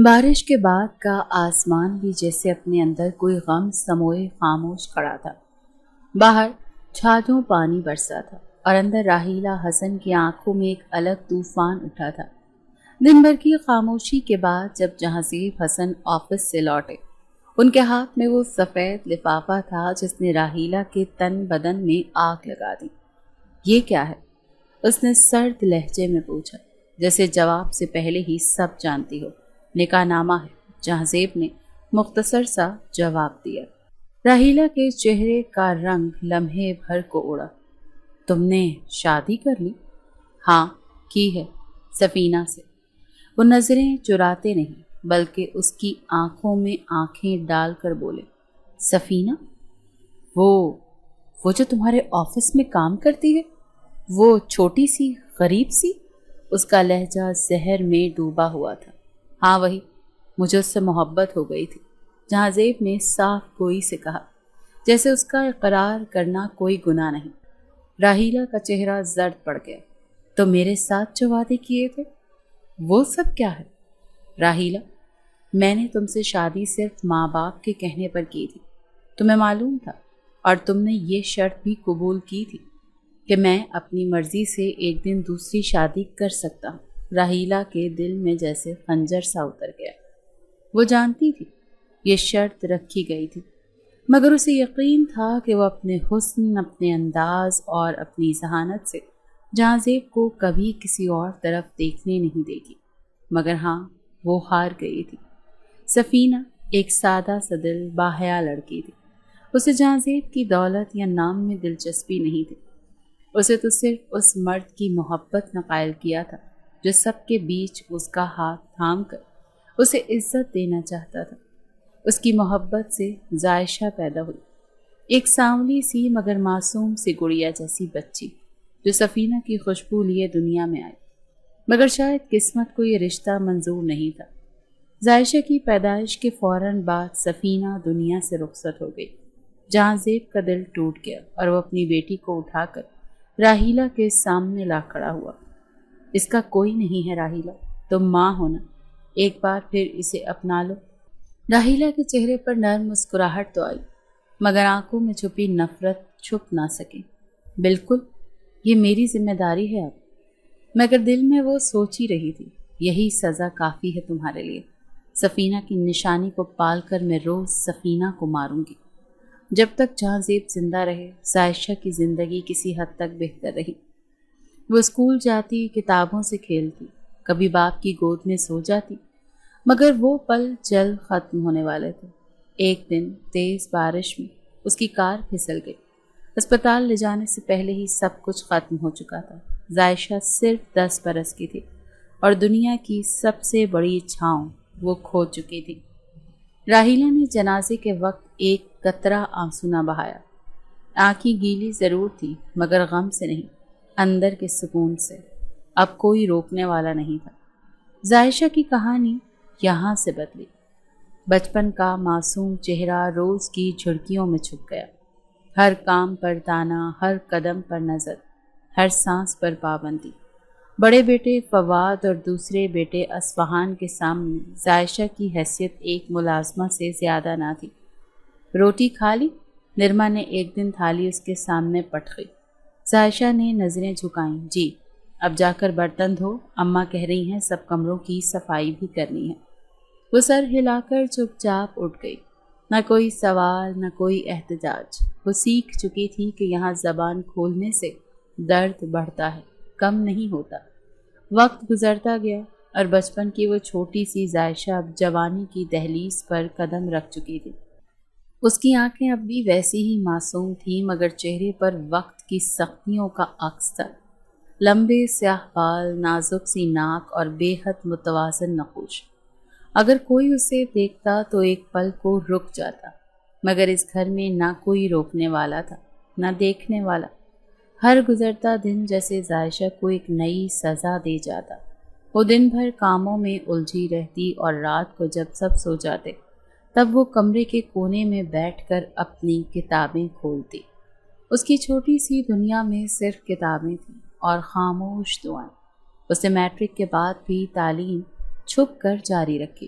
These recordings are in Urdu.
بارش کے بعد کا آسمان بھی جیسے اپنے اندر کوئی غم سموئے خاموش کھڑا تھا۔ باہر چھاجوں پانی برسا تھا اور اندر راحیلہ حسن کی آنکھوں میں ایک الگ طوفان اٹھا تھا۔ دن بھر کی خاموشی کے بعد جب جہانزیب حسن آفس سے لوٹے، ان کے ہاتھ میں وہ سفید لفافہ تھا جس نے راحیلہ کے تن بدن میں آگ لگا دی۔ یہ کیا ہے؟ اس نے سرد لہجے میں پوچھا، جیسے جواب سے پہلے ہی سب جانتی ہو۔ نکاح نامہ ہے، جہانزیب نے مختصر سا جواب دیا۔ راحیلہ کے چہرے کا رنگ لمحے بھر کو اڑا۔ تم نے شادی کر لی؟ ہاں کی ہے، سفینہ سے۔ وہ نظریں چراتے نہیں بلکہ اس کی آنکھوں میں آنکھیں ڈال کر بولے، سفینہ؟ وہ جو تمہارے آفس میں کام کرتی ہے، وہ چھوٹی سی غریب سی؟ اس کا لہجہ زہر میں ڈوبا ہوا تھا۔ ہاں وہی، مجھے اس سے محبت ہو گئی تھی، جہانزیب نے صاف گوئی سے کہا، جیسے اس کا اقرار کرنا کوئی گناہ نہیں۔ راحیلہ کا چہرہ زرد پڑ گیا۔ تو میرے ساتھ جو وعدے کیے تھے وہ سب کیا ہے؟ راحیلہ، میں نے تم سے شادی صرف ماں باپ کے کہنے پر کی تھی، تمہیں معلوم تھا، اور تم نے یہ شرط بھی قبول کی تھی کہ میں اپنی مرضی سے ایک دن دوسری شادی کر سکتا ہوں۔ راحیلہ کے دل میں جیسے خنجر سا اتر گیا۔ وہ جانتی تھی یہ شرط رکھی گئی تھی، مگر اسے یقین تھا کہ وہ اپنے حسن، اپنے انداز اور اپنی ذہانت سے جہانزیب کو کبھی کسی اور طرف دیکھنے نہیں دے گی۔ مگر ہاں، وہ ہار گئی تھی۔ سفینہ ایک سادہ سا دل باحیا لڑکی تھی۔ اسے جہانزیب کی دولت یا نام میں دلچسپی نہیں تھی۔ اسے تو صرف اس مرد کی محبت نے قائل کیا تھا جو سب کے بیچ اس کا ہاتھ تھام کر اسے عزت دینا چاہتا تھا۔ اس کی محبت سے زائشہ پیدا ہوئی، ایک سانولی سی مگر معصوم سی گڑیا جیسی بچی جو سفینہ کی خوشبو لیے دنیا میں آئی۔ مگر شاید قسمت کو یہ رشتہ منظور نہیں تھا۔ زائشہ کی پیدائش کے فوراً بعد سفینہ دنیا سے رخصت ہو گئی۔ جہانزیب کا دل ٹوٹ گیا اور وہ اپنی بیٹی کو اٹھا کر راحیلہ کے سامنے لا کھڑا ہوا۔ اس کا کوئی نہیں ہے راحیلہ، تم ماں ہونا، ایک بار پھر اسے اپنا لو۔ راحیلہ کے چہرے پر نرم مسکراہٹ تو آئی، مگر آنکھوں میں چھپی نفرت چھپ نہ سکی۔ بالکل، یہ میری ذمہ داری ہے اب۔ مگر دل میں وہ سوچ ہی رہی تھی، یہی سزا کافی ہے تمہارے لیے۔ سفینہ کی نشانی کو پال کر میں روز سفینہ کو ماروں گی۔ جب تک جہانزیب زندہ رہے، زائشہ کی زندگی کسی حد تک بہتر رہی۔ وہ اسکول جاتی، کتابوں سے کھیلتی، کبھی باپ کی گود میں سو جاتی، مگر وہ پل جلد ختم ہونے والے تھے۔ ایک دن تیز بارش میں اس کی کار پھسل گئی۔ اسپتال لے جانے سے پہلے ہی سب کچھ ختم ہو چکا تھا۔ زائشہ صرف 10 برس کی تھی اور دنیا کی سب سے بڑی چھاؤں وہ کھو چکی تھی۔ راحیلہ نے جنازے کے وقت ایک قطرہ آنسو نہ بہایا۔ آنکھیں گیلی ضرور تھی مگر غم سے نہیں، اندر کے سکون سے۔ اب کوئی روکنے والا نہیں تھا۔ زائشہ کی کہانی یہاں سے بدلی۔ بچپن کا معصوم چہرہ روز کی جھڑکیوں میں چھپ گیا۔ ہر کام پر تانا، ہر قدم پر نظر، ہر سانس پر پابندی۔ بڑے بیٹے فواد اور دوسرے بیٹے اصفہان کے سامنے زائشہ کی حیثیت ایک ملازمہ سے زیادہ نہ تھی۔ روٹی کھا لی؟ نرما نے ایک دن تھالی اس کے سامنے پٹکی۔ زائشہ نے نظریں جھکائیں، جی۔ اب جا کر برتن دھو، اماں کہہ رہی ہیں سب کمروں کی صفائی بھی کرنی ہے۔ وہ سر ہلا کر چپ چاپ اٹھ گئی۔ نہ کوئی سوال، نہ کوئی احتجاج۔ وہ سیکھ چکی تھی کہ یہاں زبان کھولنے سے درد بڑھتا ہے، کم نہیں ہوتا۔ وقت گزرتا گیا اور بچپن کی وہ چھوٹی سی زائشہ اب جوانی کی دہلیز پر قدم رکھ چکی تھی۔ اس کی آنکھیں اب بھی ویسی ہی معصوم تھیں مگر چہرے پر وقت کی سختیوں کا عکس تھا۔ لمبے سیاہ بال، نازک سی ناک اور بے حد متوازن نقوش۔ اگر کوئی اسے دیکھتا تو ایک پل کو رک جاتا، مگر اس گھر میں نہ کوئی روکنے والا تھا، نہ دیکھنے والا۔ ہر گزرتا دن جیسے زائشہ کو ایک نئی سزا دے جاتا۔ وہ دن بھر کاموں میں الجھی رہتی اور رات کو جب سب سو جاتے تب وہ کمرے کے کونے میں بیٹھ کر اپنی کتابیں کھولتی۔ اس کی چھوٹی سی دنیا میں صرف کتابیں تھیں اور خاموش دعائیں۔ اسے میٹرک کے بعد بھی تعلیم چھپ کر جاری رکھی۔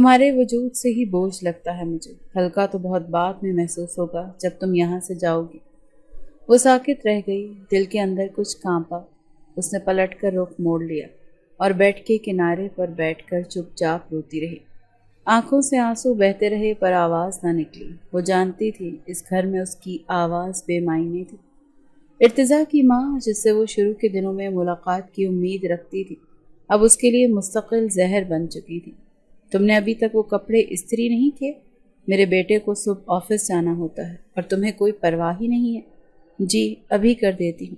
تمہارے وجود سے ہی بوجھ لگتا ہے مجھے، ہلکا تو بہت بعد میں محسوس ہوگا جب تم یہاں سے جاؤ گی۔ وہ ساکت رہ گئی، دل کے اندر کچھ کانپا۔ اس نے پلٹ کر رخ موڑ لیا اور بیٹھ کے کنارے پر بیٹھ کر چپ چاپ روتی رہی۔ آنکھوں سے آنسو بہتے رہے پر آواز نہ نکلی۔ وہ جانتی تھی اس گھر میں اس کی آواز بے معنی تھی۔ ارتضیٰ کی ماں، جس سے وہ شروع کے دنوں میں ملاقات کی امید رکھتی تھی، اب اس کے لیے مستقل زہر بن چکی تھی۔ تم نے ابھی تک وہ کپڑے استری نہیں کیے؟ میرے بیٹے کو صبح آفس جانا ہوتا ہے اور تمہیں کوئی پرواہ ہی نہیں ہے۔ جی ابھی کر دیتی ہوں،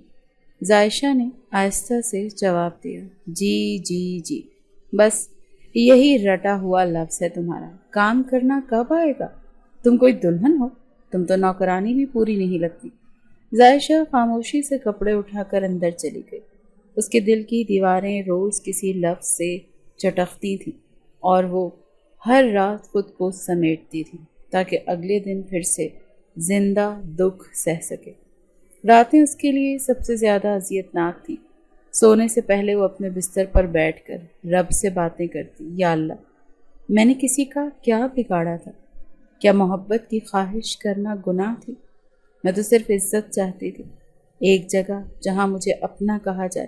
ظائشہ نے آہستہ سے جواب دیا۔ جی جی جی، بس یہی رٹا ہوا لفظ ہے تمہارا۔ کام کرنا کب آئے گا؟ تم کوئی دلہن ہو؟ تم تو نوکرانی بھی پوری نہیں لگتی۔ ظائشہ خاموشی سے کپڑے اٹھا کر اندر چلی گئی۔ اس کے دل کی دیواریں روز کسی لفظ سے چٹکتی تھیں اور وہ ہر رات خود کو سمیٹتی تھی تاکہ اگلے دن پھر سے زندہ دکھ سہ سکے۔ راتیں اس کے لیے سب سے زیادہ اذیت ناک تھیں۔ سونے سے پہلے وہ اپنے بستر پر بیٹھ کر رب سے باتیں کرتی۔ یا اللہ، میں نے کسی کا کیا بگاڑا تھا؟ کیا محبت کی خواہش کرنا گناہ تھی؟ میں تو صرف عزت چاہتی تھی، ایک جگہ جہاں مجھے اپنا کہا جائے،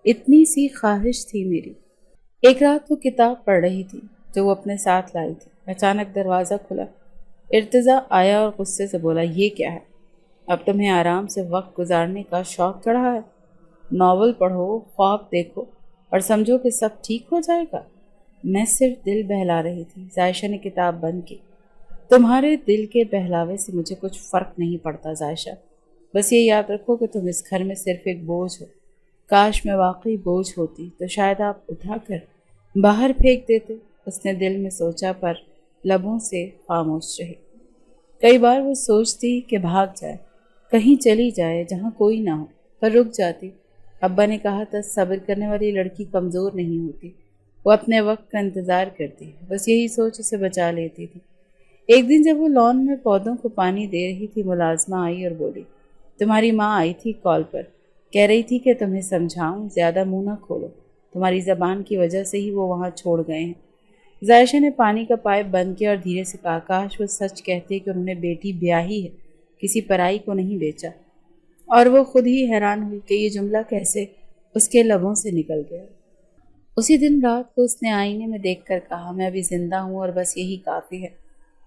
اتنی سی خواہش تھی میری۔ ایک رات وہ کتاب پڑھ رہی تھی جو وہ اپنے ساتھ لائی تھی۔ اچانک دروازہ کھلا۔ ارتضیٰ آیا اور غصے سے بولا، یہ کیا ہے؟ اب تمہیں آرام سے وقت گزارنے کا شوق چڑھا ہے؟ ناول پڑھو، خواب دیکھو اور سمجھو کہ سب ٹھیک ہو جائے گا۔ میں صرف دل بہلا رہی تھی۔ ظائشہ نے کتاب بند کی۔ تمہارے دل کے بہلاوے سے مجھے کچھ فرق نہیں پڑتا ظائشہ، بس یہ یاد رکھو کہ تم اس گھر میں صرف ایک بوجھ ہو۔ کاش میں واقعی بوجھ ہوتی تو شاید آپ اٹھا کر باہر پھینک دیتے۔ اس نے دل میں سوچا پر لبوں سے خاموش رہی۔ کئی بار وہ سوچتی کہ بھاگ جائے، کہیں چلی جائے جہاں کوئی نہ ہو، پر رک جاتی۔ ابا نے کہا تھا صبر کرنے والی لڑکی کمزور نہیں ہوتی، وہ اپنے وقت کا انتظار کرتی، بس یہی سوچ اسے بچا لیتی تھی۔ ایک دن جب وہ لان میں پودوں کو پانی دے رہی تھی، ملازمہ آئی اور بولی، تمہاری ماں آئی تھی کال پر، کہہ رہی تھی کہ تمہیں سمجھاؤں، زیادہ منہ نہ کھولو، تمہاری زبان کی وجہ سے ہی وہ وہاں چھوڑ گئے ہیں۔ ظائشہ نے پانی کا پائپ بند کیا اور دھیرے سے کہا، کاش وہ سچ کہتے کہ انہوں نے بیٹی بیاہی ہے، کسی پرائی کو نہیں بیچا۔ اور وہ خود ہی حیران ہوئی کہ یہ جملہ کیسے اس کے لبوں سے نکل گیا۔ اسی دن رات کو اس نے آئینے میں دیکھ کر کہا، میں ابھی زندہ ہوں اور بس یہی کافی ہے،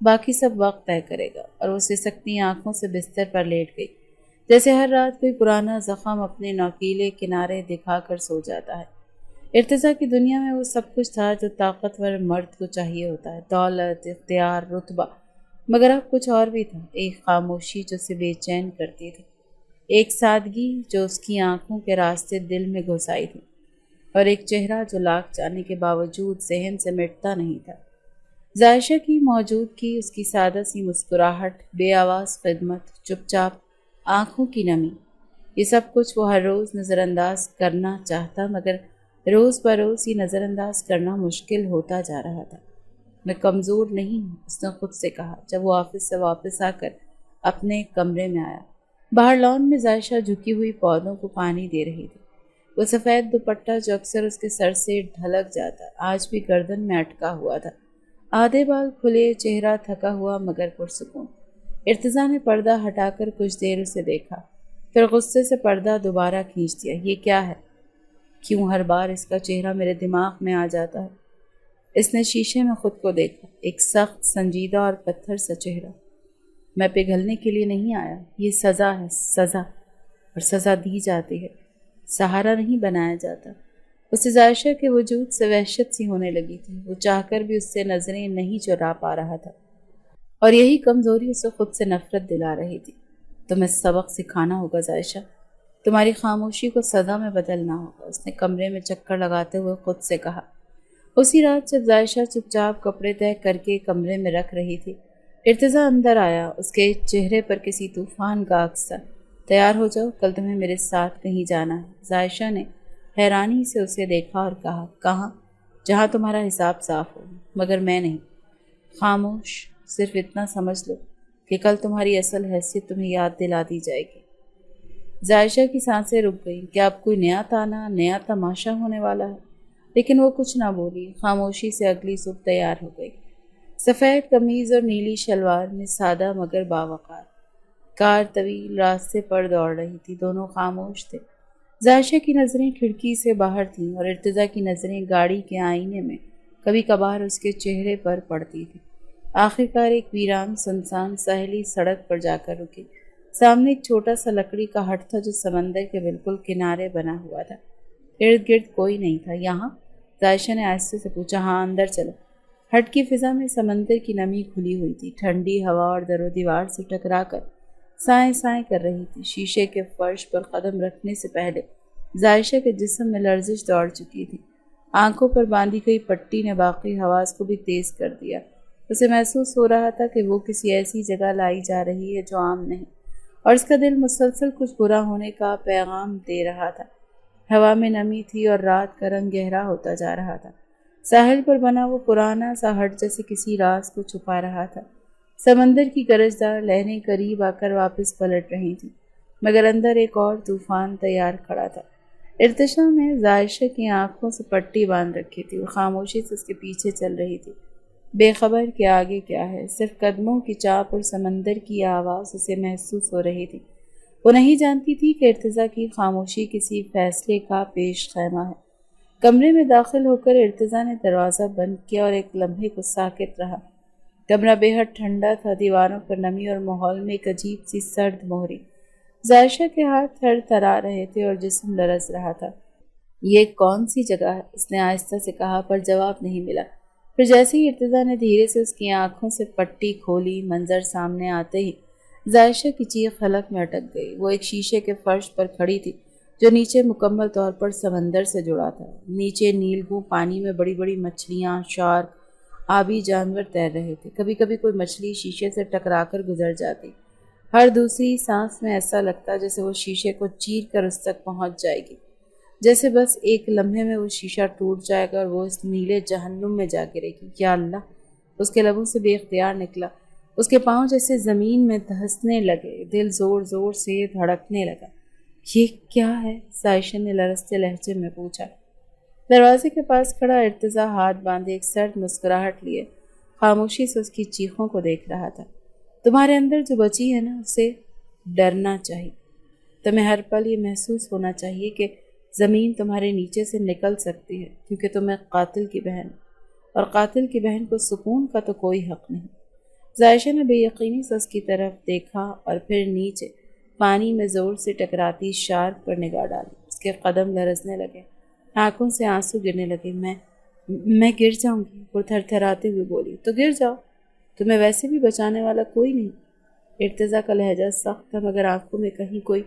باقی سب وقت طے کرے گا۔ اور وہ سسکتی آنکھوں سے بستر پر لیٹ گئی، جیسے ہر رات کوئی پرانا زخم اپنے نوکیلے کنارے دکھا کر سو جاتا ہے۔ ارتضیٰ کی دنیا میں وہ سب کچھ تھا جو طاقتور مرد کو چاہیے ہوتا ہے، دولت، اختیار، رتبہ، مگر اب کچھ اور بھی تھا۔ ایک خاموشی جو اسے بے چین کرتی تھی، ایک سادگی جو اس کی آنکھوں کے راستے دل میں گھس آئی تھی، اور ایک چہرہ جو لاکھ جانے کے باوجود ذہن سے مٹتا نہیں تھا۔ ظائشہ کی موجودگی، اس کی سادہ سی مسکراہٹ، بے آواز خدمت، چپ چاپ آنکھوں کی نمی، یہ سب کچھ وہ ہر روز نظر انداز کرنا چاہتا، مگر روز بروز یہ نظر انداز کرنا مشکل ہوتا جا رہا تھا۔ میں کمزور نہیں ہوں، اس نے خود سے کہا جب وہ آفس سے واپس آ کر اپنے کمرے میں آیا۔ باہر لان میں ظائشہ جھکی ہوئی پودوں کو پانی دے رہی تھی۔ وہ سفید دوپٹہ جو اکثر اس کے سر سے ڈھلک جاتا آج بھی گردن میں اٹکا ہوا تھا، آدھے بال کھلے، چہرہ تھکا ہوا مگر پرسکون۔ ارتضیٰ نے پردہ ہٹا کر کچھ دیر اسے دیکھا، پھر غصے سے پردہ دوبارہ کھینچ دیا۔ یہ کیا ہے؟ کیوں ہر بار اس کا چہرہ میرے دماغ میں آ جاتا ہے؟ اس نے شیشے میں خود کو دیکھا، ایک سخت، سنجیدہ اور پتھر سا چہرہ۔ میں پگھلنے کے لیے نہیں آیا، یہ سزا ہے، سزا، اور سزا دی جاتی ہے، سہارا نہیں بنایا جاتا۔ اسے ظائشہ کے وجود سے وحشت سی ہونے لگی تھی۔ وہ چاہ کر بھی اس سے نظریں نہیں چرا پا رہا تھا، اور یہی کمزوری اسے خود سے نفرت دلا رہی تھی۔ تمہیں سبق سکھانا ہوگا ظائشہ، تمہاری خاموشی کو سزا میں بدلنا ہوگا، اس نے کمرے میں چکر لگاتے ہوئے خود سے کہا۔ اسی رات جب ظائشہ چپ چاپ کپڑے طے کر کے کمرے میں رکھ رہی تھی، ارتضیٰ اندر آیا۔ اس کے چہرے پر کسی طوفان کا عکس تھا۔ تیار ہو جاؤ، کل تمہیں میرے ساتھ کہیں جانا ہے۔ ظائشہ نے حیرانی سے اسے دیکھا اور کہا، کہاں؟ جہاں تمہارا حساب صاف ہو، مگر میں نہیں۔ خاموش، صرف اتنا سمجھ لو کہ کل تمہاری اصل حیثیت تمہیں یاد دلا دی جائے گی۔ ظائشہ کی سانسیں رک گئیں۔ کیا اب کوئی نیا تانا، نیا تماشا ہونے والا ہے؟ لیکن وہ کچھ نہ بولی، خاموشی سے اگلی صبح تیار ہو گئی۔ سفید قمیض اور نیلی شلوار میں سادہ مگر باوقار۔ کار طویل راستے پر دوڑ رہی تھی، دونوں خاموش تھے۔ ظاہشہ کی نظریں کھڑکی سے باہر تھیں اور ارتضیٰ کی نظریں گاڑی کے آئینے میں کبھی کبھار اس کے چہرے پر پڑتی تھی۔ آخرکار ایک ویران سنسان ساحلی سڑک پر جا کر رکی۔ سامنے ایک چھوٹا سا لکڑی کا ہٹ تھا جو سمندر کے بالکل کنارے بنا ہوا تھا۔ ارد گرد کوئی نہیں تھا۔ یہاں؟ ظاہشہ نے آہستہ سے پوچھا۔ ہاں، اندر چلو۔ ہٹ کی فضا میں سمندر کی نمی کھلی ہوئی تھی، ٹھنڈی ہوا اور در و دیوار سے ٹکرا کر سائیں سائیں کر رہی تھی۔ شیشے کے فرش پر قدم رکھنے سے پہلے ظاہشہ کے جسم میں لرزش دوڑ چکی تھی۔ آنکھوں پر باندھی گئی پٹی نے باقی حواس کو بھی تیز کر دیا۔ اسے محسوس ہو رہا تھا کہ وہ کسی ایسی جگہ لائی جا رہی ہے جو عام نہیں، اور اس کا دل مسلسل کچھ برا ہونے کا پیغام دے رہا تھا۔ ہوا میں نمی تھی اور رات کا رنگ گہرا ہوتا جا رہا تھا۔ ساحل پر بنا وہ پرانا سا ہٹ جیسے کسی راز کو چھپا رہا تھا۔ سمندر کی گرجدار لہریں قریب آ کر واپس پلٹ رہی تھیں، مگر اندر ایک اور طوفان تیار کھڑا تھا۔ ارتشا نے ظاہشہ کی آنکھوں سے پٹی باندھ رکھی تھی، وہ خاموشی سے اس کے پیچھے چل رہی تھی، بے خبر کہ آگے کیا ہے۔ صرف قدموں کی چاپ اور سمندر کی آواز اسے محسوس ہو رہی تھی۔ وہ نہیں جانتی تھی کہ ارتضیٰ کی خاموشی کسی فیصلے کا پیش خیمہ ہے۔ کمرے میں داخل ہو کر ارتضیٰ نے دروازہ بند کیا اور ایک لمحے کو ساکت رہا۔ کمرہ بے حد ٹھنڈا تھا، دیواروں پر نمی اور ماحول میں ایک عجیب سی سرد مہری۔ ظاہشہ کے ہاتھ تھر تھرا رہے تھے اور جسم لرز رہا تھا۔ یہ کون سی جگہ ہے؟ اس نے آہستہ سے کہا، پر جواب نہیں ملا۔ پھر جیسے ہی ارتضیٰ نے دھیرے سے اس کی آنکھوں سے پٹی کھولی، منظر سامنے آتے ہی ظاہشہ کی چیخ حلق میں اٹک گئی۔ وہ ایک شیشے کے فرش پر کھڑی تھی جو نیچے مکمل طور پر سمندر سے جڑا تھا۔ نیچے نیلگوں پانی میں بڑی بڑی مچھلیاں، شارک، آبی جانور تیر رہے تھے۔ کبھی کبھی کوئی مچھلی شیشے سے ٹکرا کر گزر جاتی۔ ہر دوسری سانس میں ایسا لگتا جیسے وہ شیشے کو چیر کر اس تک پہنچ جائے گی، جیسے بس ایک لمحے میں وہ شیشہ ٹوٹ جائے گا اور وہ اس نیلے جہنم میں جا گرے گی۔ یا اللہ! اس کے لبوں سے بے اختیار نکلا۔ اس کے پاؤں جیسے زمین میں دھنسنے لگے، دل زور زور سے دھڑکنے لگا۔ یہ کیا ہے؟ ظاہشہ نے لرزتے لہجے میں پوچھا۔ دروازے کے پاس کھڑا ارتضیٰ ہاتھ باندھے ایک سرد مسکراہٹ لیے خاموشی سے اس کی چیخوں کو دیکھ رہا تھا۔ تمہارے اندر جو بچی ہے نا، اسے ڈرنا چاہیے۔ تمہیں ہر پل یہ محسوس ہونا چاہیے کہ زمین تمہارے نیچے سے نکل سکتی ہے، کیونکہ تم ایک قاتل کی بہن، اور قاتل کی بہن کو سکون کا تو کوئی حق نہیں۔ ظاہشہ نے بے یقینی سے اس کی طرف دیکھا اور پھر نیچے پانی میں زور سے ٹکراتی شارک پر نگاہ ڈالی۔ اس کے قدم لرزنے لگے، آنکھوں سے آنسو گرنے لگے۔ میں گر جاؤں گی، وہ تھر تھراتے ہوئے بولی۔ تو گر جاؤ، تمہیں ویسے بھی بچانے والا کوئی نہیں۔ ارتضیٰ کا لہجہ سخت تھا، مگر آنکھوں میں کہیں کوئی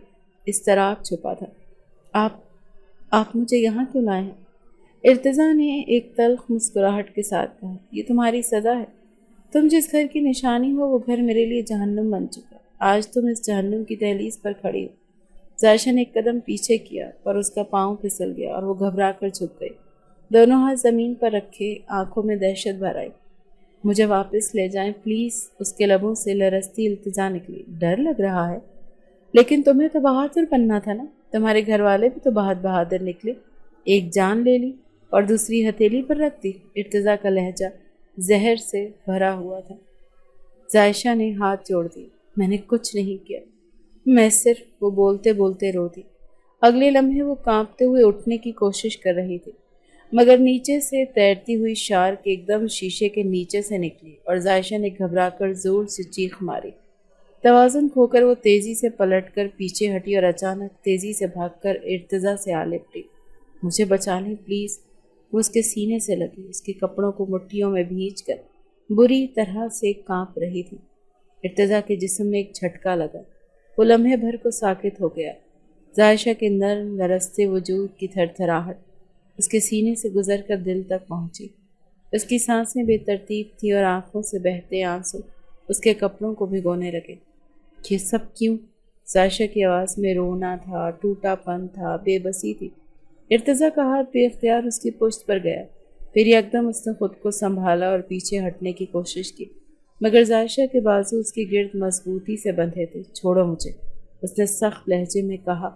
اضطراب چھپا تھا۔ آپ مجھے یہاں کیوں لائے ہیں؟ ارتضیٰ نے ایک تلخ مسکراہٹ کے ساتھ کہا، یہ تمہاری سزا ہے۔ تم جس گھر کی نشانی ہو وہ گھر میرے لیے جہنم بن چکا۔ آج تم اس جہنم کی دہلیز پر کھڑی ہو۔ ظاہشہ نے ایک قدم پیچھے کیا، پر اس کا پاؤں پھسل گیا اور وہ گھبرا کر جھک گئی۔ دونوں ہاتھ زمین پر رکھے، آنکھوں میں دہشت بھر آئی۔ مجھے واپس لے جائیں پلیز، اس کے لبوں سے لرزتی التجا نکلی۔ ڈر لگ رہا ہے؟ لیکن تمہیں تو بہادر بننا تھا نا، تمہارے گھر والے بھی تو بہت بہادر نکلے۔ ایک جان لے لی اور دوسری ہتھیلی پر رکھ دی۔ ارتضیٰ کا لہجہ زہر سے بھرا ہوا تھا۔ ظاہشہ نے ہاتھ جوڑ دی۔ میں نے کچھ نہیں کیا، میں صرف، وہ بولتے بولتے رو دی۔ اگلے لمحے وہ کانپتے ہوئے اٹھنے کی کوشش کر رہی تھی، مگر نیچے سے تیرتی ہوئی شارک ایک دم شیشے کے نیچے سے نکلی اور ظاہشہ نے گھبرا کر زور سے چیخ ماری۔ توازن کھو کر وہ تیزی سے پلٹ کر پیچھے ہٹی اور اچانک تیزی سے بھاگ کر ارتضیٰ سے آ لپٹی۔ مجھے بچا لیں پلیز، وہ اس کے سینے سے لگی، اس کے کپڑوں کو مٹھیوں میں بھینچ کر بری طرح سے کانپ رہی تھی۔ ارتضیٰ کے جسم میں ایک جھٹکا لگا، وہ لمحے بھر کو ساکت ہو گیا۔ ظاہشہ کے نرم لرزتے وجود کی تھر تھراہٹ اس کے سینے سے گزر کر دل تک پہنچی۔ اس کی سانسیں بے ترتیب تھیں اور آنکھوں سے بہتے آنسو اس کے کپڑوں کو بھگونے لگے۔ یہ سب کیوں؟ ظاہشہ کی آواز میں رونا تھا، ٹوٹا پن تھا، بے بسی تھی۔ ارتضیٰ کا ہاتھ بے اختیار اس کی پشت پر گیا، پھر یکدم اس نے خود کو سنبھالا اور پیچھے ہٹنے کی کوشش کی، مگر ظاہشہ کے بازو اس کی گرد مضبوطی سے بندھے تھے۔ چھوڑو مجھے، اس نے سخت لہجے میں کہا،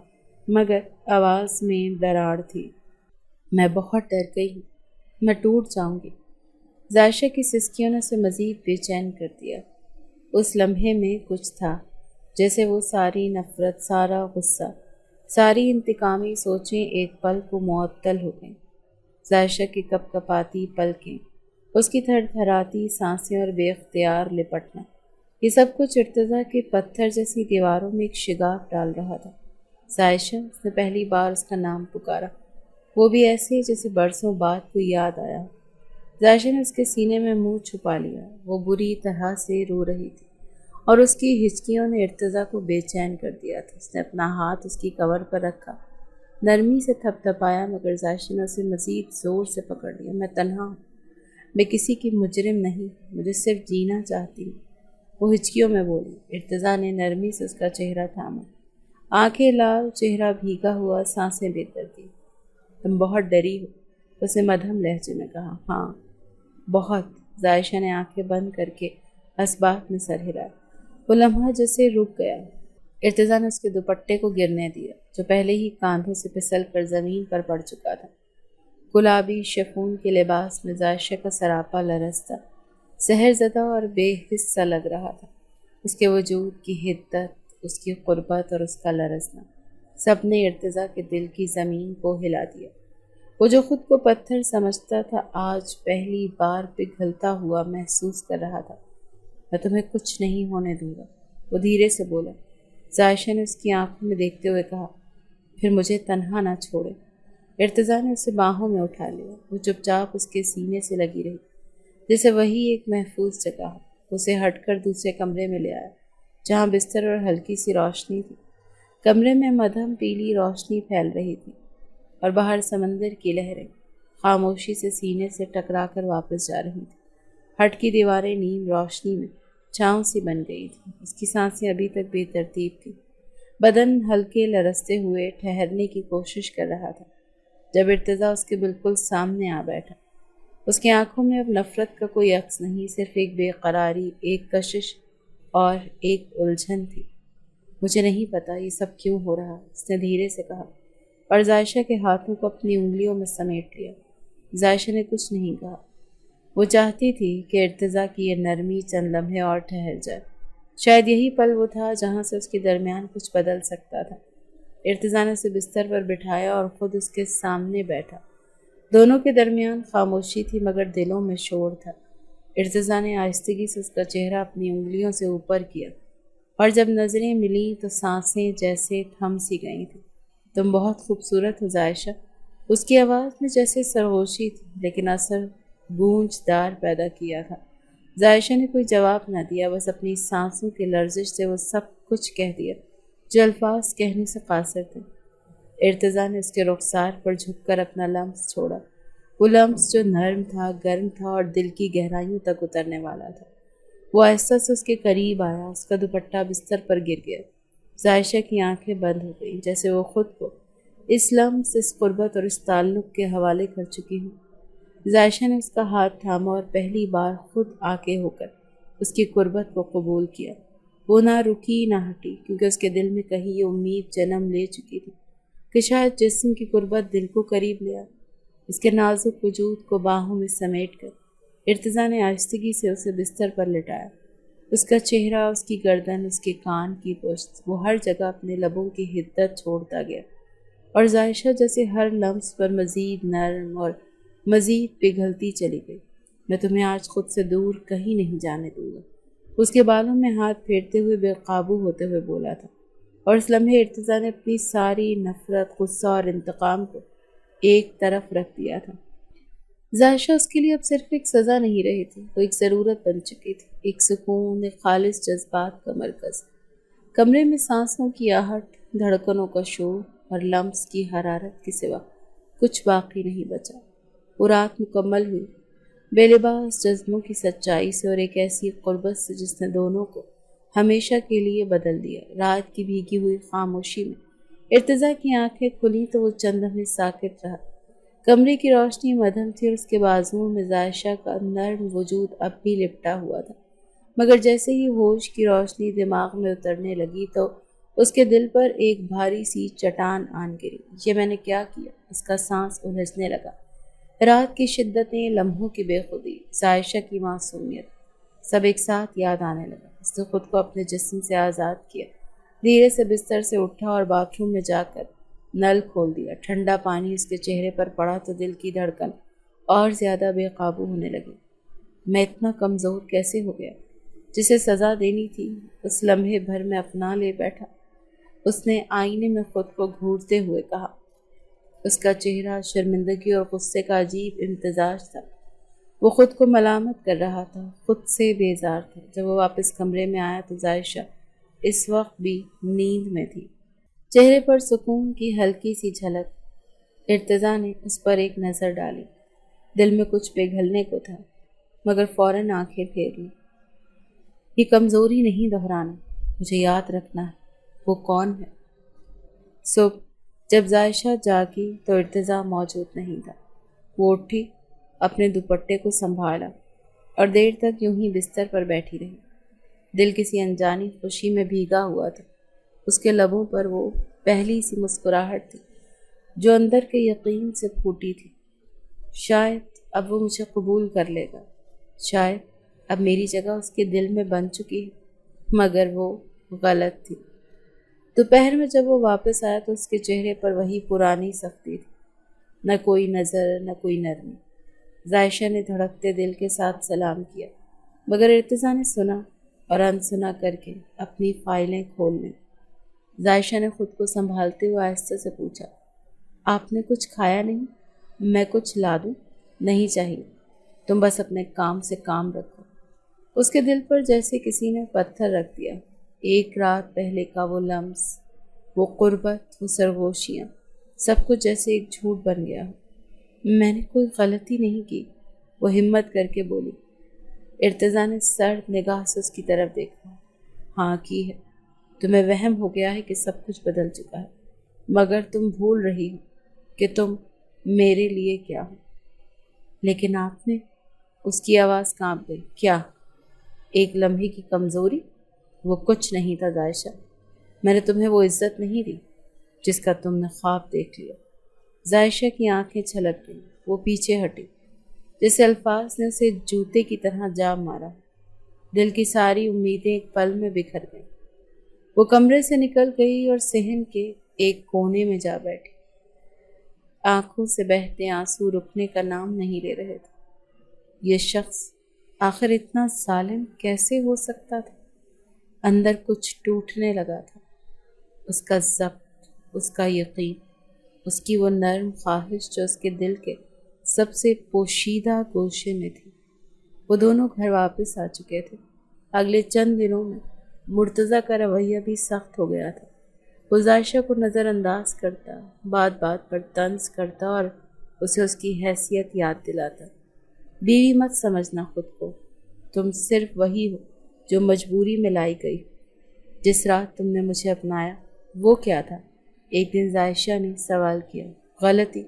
مگر آواز میں دراڑ تھی۔ میں بہت ڈر گئی ہوں، میں ٹوٹ جاؤں گی۔ زائشہ کی سسکیوں نے اسے مزید بے چین کر دیا۔ اس لمحے میں کچھ تھا جیسے وہ ساری نفرت، سارا غصہ، ساری انتقامی سوچیں ایک پل کو معطل ہو گئیں۔ زائشہ کی کپ کپاتی پلکیں، اس کی تھر تھراتی سانسیں اور بے اختیار لپٹنا، یہ سب کچھ ارتضیٰ کے پتھر جیسی دیواروں میں ایک شگاف ڈال رہا تھا۔ زائشہ، اس نے پہلی بار اس کا نام پکارا، وہ بھی ایسے جیسے برسوں بعد کوئی یاد آیا۔ زائشہ نے اس کے سینے میں منہ چھپا لیا، وہ بری طرح سے رو رہی تھی اور اس کی ہچکیوں نے ارتضیٰ کو بے چین کر دیا تھا۔ اس نے اپنا ہاتھ اس کی کمر پر رکھا، نرمی سے تھپ تھپایا، مگر زائشہ نے اسے مزید زور سے پکڑ لیا۔ میں تنہا ہوں، میں کسی کی مجرم نہیں، مجھے صرف جینا چاہتی ہوں، وہ ہچکیوں میں بولی۔ ارتضیٰ نے نرمی سے اس کا چہرہ تھاما، آنکھیں لال، چہرہ بھیگا ہوا، سانسیں بے ترتیب۔ تم بہت ڈری ہو، اس نے مدھم لہجے میں کہا۔ ہاں بہت۔ زائشہ نے آنکھیں بند کر کے اسبات میں سر ہلایا۔ وہ لمحہ جیسے رک گیا۔ ارتضیٰ نے اس کے دوپٹے کو گرنے دیا جو پہلے ہی کاندھوں سے پھسل کر زمین پر پڑ چکا تھا۔ گلابی شفون کے لباس میں زائشہ کا سراپا لرزتا، سحر زدہ اور بے حس سا لگ رہا تھا۔ اس کے وجود کی حدت، اس کی قربت اور اس کا لرزنا، سب نے ارتضیٰ کے دل کی زمین کو ہلا دیا۔ وہ جو خود کو پتھر سمجھتا تھا، آج پہلی بار پگھلتا ہوا محسوس کر رہا تھا۔ میں تمہیں کچھ نہیں ہونے دوں گا، وہ دھیرے سے بولا۔ زائشہ نے اس کی آنکھوں میں دیکھتے ہوئے کہا، پھر مجھے تنہا نہ چھوڑے۔ ارتضیٰ نے اسے باہوں میں اٹھا لیا۔ وہ چپ چاپ اس کے سینے سے لگی رہی جیسے وہی ایک محفوظ جگہ ہو۔ اسے ہٹ کر دوسرے کمرے میں لے آیا جہاں بستر اور ہلکی سی روشنی تھی۔ کمرے میں مدھم پیلی روشنی پھیل رہی تھی اور باہر سمندر کی لہریں خاموشی سے سینے سے ٹکرا کر واپس جا رہی تھیں۔ ہٹ کی دیواریں نیم روشنی میں چھاؤں سی بن گئی تھیں۔ اس کی سانسیں ابھی تک بے ترتیب تھیں، بدن ہلکے لرزتے ہوئے ٹھہرنے کی کوشش کر رہا تھا جب ارتضیٰ اس کے بالکل سامنے آ بیٹھا۔ اس کی آنکھوں میں اب نفرت کا کوئی عکس نہیں، صرف ایک بے قراری، ایک کشش اور ایک الجھن تھی۔ مجھے نہیں پتا یہ سب کیوں ہو رہا، اس نے دھیرے سے کہا اور زائشہ کے ہاتھوں کو اپنی انگلیوں میں سمیٹ لیا۔ زائشہ نے کچھ نہیں کہا۔ وہ چاہتی تھی کہ ارتضیٰ کی یہ نرمی چند لمحے اور ٹھہر جائے، شاید یہی پل وہ تھا جہاں سے اس کے درمیان کچھ بدل سکتا تھا۔ ارتضیٰ نے اسے بستر پر بٹھایا اور خود اس کے سامنے بیٹھا۔ دونوں کے درمیان خاموشی تھی مگر دلوں میں شور تھا۔ ارتضیٰ نے آہستگی سے اس کا چہرہ اپنی انگلیوں سے اوپر کیا اور جب نظریں ملیں تو سانسیں جیسے تھم سی گئی تھیں۔ تم بہت خوبصورت ہو زائشہ، اس کی آواز میں جیسے سرگوشی تھی لیکن اثر گونج دار پیدا کیا تھا۔ زائشہ نے کوئی جواب نہ دیا، بس اپنی سانسوں کی لرزش سے وہ سب کچھ کہہ دیا جو الفاظ کہنے سے قاصر تھے۔ ارتضیٰ نے اس کے رخسار پر جھک کر اپنا لمس چھوڑا، وہ لمس جو نرم تھا، گرم تھا اور دل کی گہرائیوں تک اترنے والا تھا۔ وہ آہستہ سے اس کے قریب آیا، اس کا دوپٹہ بستر پر گر گیا۔ زائشہ کی آنکھیں بند ہو گئیں جیسے وہ خود کو اس لمس، اس قربت اور اس تعلق کے حوالے کر چکی ہوں۔ زائشہ نے اس کا ہاتھ تھاما اور پہلی بار خود آگے ہو کر اس کی قربت کو قبول کیا۔ وہ نہ رکی نہ ہٹی کیونکہ اس کے دل میں کہیں یہ امید جنم لے چکی تھی کہ شاید جسم کی قربت دل کو قریب لیا۔ اس کے نازک وجود کو باہوں میں سمیٹ کر ارتضیٰ نے آہستگی سے اسے بستر پر لٹایا۔ اس کا چہرہ، اس کی گردن، اس کے کان کی پشت، وہ ہر جگہ اپنے لبوں کی حدت چھوڑتا گیا اور زائشہ جیسے ہر لمس پر مزید نرم اور مزید پگھلتی چلی گئی۔ میں تمہیں آج خود سے دور کہیں نہیں جانے دوں گا، اس کے بالوں میں ہاتھ پھیرتے ہوئے بے قابو ہوتے ہوئے بولا تھا، اور اس لمحے ارتضیٰ نے اپنی ساری نفرت، غصہ اور انتقام کو ایک طرف رکھ دیا تھا۔ زائشہ اس کے لیے اب صرف ایک سزا نہیں رہی تھی، وہ ایک ضرورت بن چکی تھی، ایک سکون، ایک خالص جذبات کا مرکز۔ کمرے میں سانسوں کی آہٹ، دھڑکنوں کا شور اور لمس کی حرارت کے سوا کچھ باقی نہیں بچا۔ وہ رات مکمل ہوئی، بے لباس جذبوں کی سچائی سے اور ایک ایسی قربت سے جس نے دونوں کو ہمیشہ کے لیے بدل دیا۔ رات کی بھیگی ہوئی خاموشی میں ارتضیٰ کی آنکھیں کھلیں تو وہ چند لمحے ساکت رہا۔ کمرے کی روشنی مدھم تھی اور اس کے بازوؤں میں زائشہ کا نرم وجود اب بھی لپٹا ہوا تھا، مگر جیسے ہی ہوش کی روشنی دماغ میں اترنے لگی تو اس کے دل پر ایک بھاری سی چٹان آن گری۔ یہ میں نے کیا کیا؟ اس کا سانس الجھنے لگا۔ رات کی شدتیں، لمحوں کی بے خودی، عائشہ کی معصومیت، سب ایک ساتھ یاد آنے لگا۔ اس نے خود کو اپنے جسم سے آزاد کیا، دھیرے سے بستر سے اٹھا اور باتھ روم میں جا کر نل کھول دیا۔ ٹھنڈا پانی اس کے چہرے پر پڑا تو دل کی دھڑکن اور زیادہ بے قابو ہونے لگی۔ میں اتنا کمزور کیسے ہو گیا؟ جسے سزا دینی تھی اس لمحے بھر میں اپنا لے بیٹھا۔ اس نے آئینے میں خود کو گھورتے ہوئے کہا۔ اس کا چہرہ شرمندگی اور غصے کا عجیب امتزاج تھا۔ وہ خود کو ملامت کر رہا تھا، خود سے بیزار تھا۔ جب وہ واپس کمرے میں آیا تو عائشہ اس وقت بھی نیند میں تھی، چہرے پر سکون کی ہلکی سی جھلک۔ ارتضیٰ نے اس پر ایک نظر ڈالی، دل میں کچھ پگھلنے کو تھا مگر فوراً آنکھیں پھیر لی۔ یہ کمزوری نہیں دہرانا، مجھے یاد رکھنا ہے وہ کون ہے۔ صبح جب عائشہ جاگی تو ارتضیٰ موجود نہیں تھا۔ وہ اٹھی، اپنے دوپٹے کو سنبھالا اور دیر تک یوں ہی بستر پر بیٹھی رہی۔ دل کسی انجانی خوشی میں بھیگا ہوا تھا۔ اس کے لبوں پر وہ پہلی سی مسکراہٹ تھی جو اندر کے یقین سے پھوٹی تھی۔ شاید اب وہ مجھے قبول کر لے گا، شاید اب میری جگہ اس کے دل میں بن چکی ہے، مگر وہ غلط تھی۔ دوپہر میں جب وہ واپس آیا تو اس کے چہرے پر وہی پرانی سختی تھی، نہ کوئی نظر، نہ کوئی نرمی۔ عائشہ نے دھڑکتے دل کے ساتھ سلام کیا، مگر ارتضیٰ نے سنا اور انسنا کر کے اپنی فائلیں کھول لیں۔ عائشہ نے خود کو سنبھالتے ہوئے آہستہ سے پوچھا، آپ نے کچھ کھایا نہیں؟ میں کچھ لا دوں؟ نہیں چاہیے، تم بس اپنے کام سے کام رکھو۔ اس کے دل پر جیسے کسی نے پتھر رکھ دیا۔ ایک رات پہلے کا وہ لمس، وہ قربت، وہ سرگوشیاں، سب کچھ جیسے ایک جھوٹ بن گیا ہو۔ میں نے کوئی غلطی نہیں کی، وہ ہمت کر کے بولی۔ ارتضیٰ نے سرد نگاہ سے اس کی طرف دیکھا۔ ہاں کی ہے، تمہیں وہم ہو گیا ہے کہ سب کچھ بدل چکا ہے، مگر تم بھول رہی ہو کہ تم میرے لیے کیا ہو۔ لیکن آپ نے، اس کی آواز کانپ گئی۔ کیا؟ ایک لمحے کی کمزوری؟ وہ کچھ نہیں تھا عائشہ، میں نے تمہیں وہ عزت نہیں دی جس کا تم نے خواب دیکھ لیا۔ عائشہ کی آنکھیں چھلک گئیں، وہ پیچھے ہٹی جیسے الفاظ نے اسے جوتے کی طرح جام مارا۔ دل کی ساری امیدیں ایک پل میں بکھر گئیں۔ وہ کمرے سے نکل گئی اور صحن کے ایک کونے میں جا بیٹھی۔ آنکھوں سے بہتے آنسو رکنے کا نام نہیں لے رہے تھے۔ یہ شخص آخر اتنا ظالم کیسے ہو سکتا تھا؟ اندر کچھ ٹوٹنے لگا تھا۔ اس کا ضبط، اس کا یقین، اس کی وہ نرم خواہش جو اس کے دل کے سب سے پوشیدہ گوشے میں تھی۔ وہ دونوں گھر واپس آ چکے تھے۔ اگلے چند دنوں میں مرتضیٰ کا رویہ بھی سخت ہو گیا تھا۔ وہ عائشہ کو نظر انداز کرتا، بات بات پر طنز کرتا اور اسے اس کی حیثیت یاد دلاتا۔ بیوی مت سمجھنا خود کو، تم صرف وہی ہو جو مجبوری میں لائی گئی۔ جس رات تم نے مجھے اپنایا وہ کیا تھا؟ ایک دن عائشہ نے سوال کیا۔ غلطی،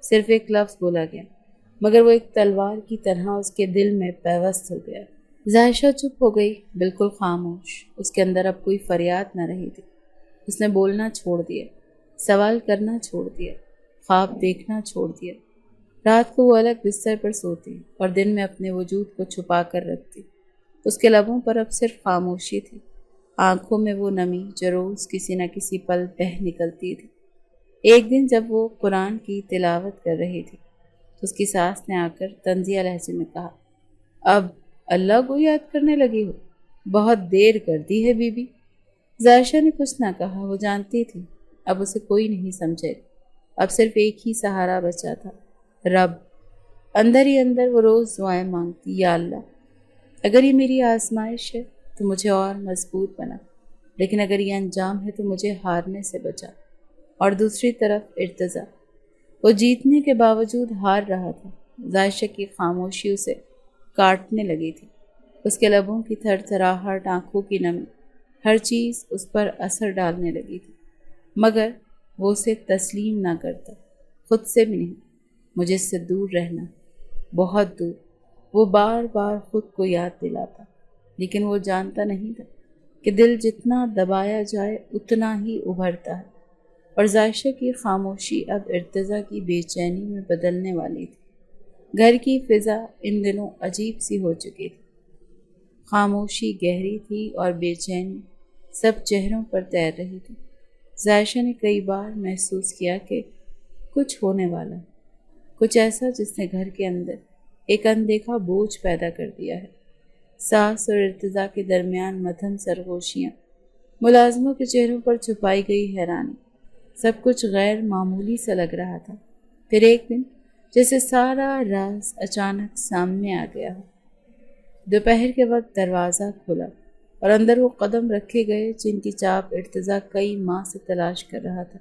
صرف ایک لفظ بولا گیا، مگر وہ ایک تلوار کی طرح اس کے دل میں پیوست ہو گیا۔ عائشہ چپ ہو گئی، بالکل خاموش۔ اس کے اندر اب کوئی فریاد نہ رہی تھی۔ اس نے بولنا چھوڑ دیا، سوال کرنا چھوڑ دیا، خواب دیکھنا چھوڑ دیا۔ رات کو وہ الگ بستر پر سوتی اور دن میں اپنے وجود کو چھپا کر رکھتی۔ اس کے لبوں پر اب صرف خاموشی تھی، آنکھوں میں وہ نمی جو روز کسی نہ کسی پل بہہ نکلتی تھی۔ ایک دن جب وہ قرآن کی تلاوت کر رہی تھی تو اس کی ساس نے آ کر طنزیہ لہجے میں کہا، اب اللہ کو یاد کرنے لگی ہو؟ بہت دیر کر دی ہے بی بی۔ عائشہ نے کچھ نہ کہا، وہ جانتی تھی اب اسے کوئی نہیں سمجھے، اب صرف ایک ہی سہارا بچا تھا، رب۔ اندر ہی اندر وہ روز دعائیں مانگتی، یا اللہ اگر یہ میری آزمائش ہے تو مجھے اور مضبوط بنا، لیکن اگر یہ انجام ہے تو مجھے ہارنے سے بچا۔ اور دوسری طرف ارتضیٰ، وہ جیتنے کے باوجود ہار رہا تھا۔ عائشہ کی خاموشی اسے کاٹنے لگی تھی، اس کے لبوں کی تھر تھراہٹ، آنکھوں کی نمی، ہر چیز اس پر اثر ڈالنے لگی تھی، مگر وہ اسے تسلیم نہ کرتا، خود سے بھی نہیں۔ مجھے اس سے دور رہنا، بہت دور، وہ بار بار خود کو یاد دلاتا، لیکن وہ جانتا نہیں تھا کہ دل جتنا دبایا جائے اتنا ہی ابھرتا ہے، اور ذائشہ کی خاموشی اب ارتضیٰ کی بے چینی میں بدلنے والی تھی۔ گھر کی فضا ان دنوں عجیب سی ہو چکی تھی، خاموشی گہری تھی اور بے چینی سب چہروں پر تیر رہی تھی۔ ذائشہ نے کئی بار محسوس کیا کہ کچھ ہونے والا ہے، کچھ ایسا جس نے گھر کے اندر ایک اندیکھا بوجھ پیدا کر دیا ہے۔ ساس اور ارتضیٰ کے درمیان مدھم سرگوشیاں، ملازموں کے چہروں پر چھپائی گئی حیرانی، سب کچھ غیر معمولی سا لگ رہا تھا۔ پھر ایک دن جیسے سارا راز اچانک سامنے آ گیا ہو۔ دوپہر کے وقت دروازہ کھلا اور اندر وہ قدم رکھے گئے جن کی چاپ ارتضیٰ کئی ماہ سے تلاش کر رہا تھا۔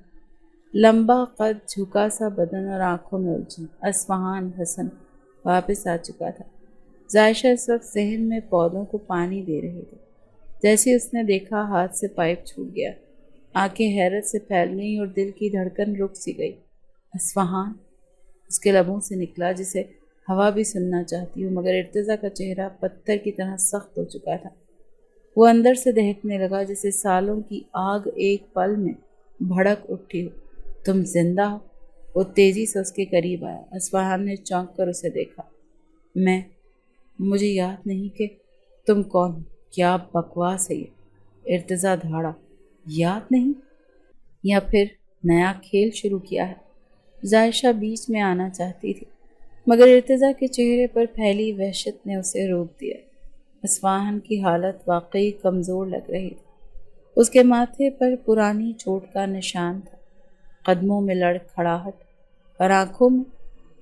لمبا قد، جھکا سا بدن اور آنکھوں میں الجھن، اصفہان حسن واپس آ چکا تھا۔ ذائشہ اس وقت صحن میں پودوں کو پانی دے رہے تھے۔ جیسے اس نے دیکھا ہاتھ سے پائپ چھوٹ گیا، آنکھیں حیرت سے پھیل گئیں اور دل کی دھڑکن رک سی گئی۔ اصفہان اس کے لبوں سے نکلا جسے ہوا بھی سننا چاہتی ہو، مگر ارتضیٰ کا چہرہ پتھر کی طرح سخت ہو چکا تھا۔ وہ اندر سے دہکنے لگا جیسے سالوں کی آگ ایک پل میں بھڑک اٹھی ہو۔ تم زندہ ہو؟ وہ تیزی سے اس کے قریب آیا۔ اصفہان نے چونک کر اسے دیکھا۔ مجھے یاد نہیں کہ تم کون ہو؟ کیا بکواس ہے یہ؟ ارتضیٰ دھاڑا۔ یاد نہیں؟ یا پھر نیا کھیل شروع کیا ہے؟ ذائشہ بیچ میں آنا چاہتی تھی، مگر ارتضیٰ کے چہرے پر پھیلی وحشت نے اسے روک دیا۔ اصفہان کی حالت واقعی کمزور لگ رہی تھی۔ اس کے ماتھے پر پرانی چوٹ کا نشان تھا، قدموں میں لڑکھڑاہٹ اور آنکھوں میں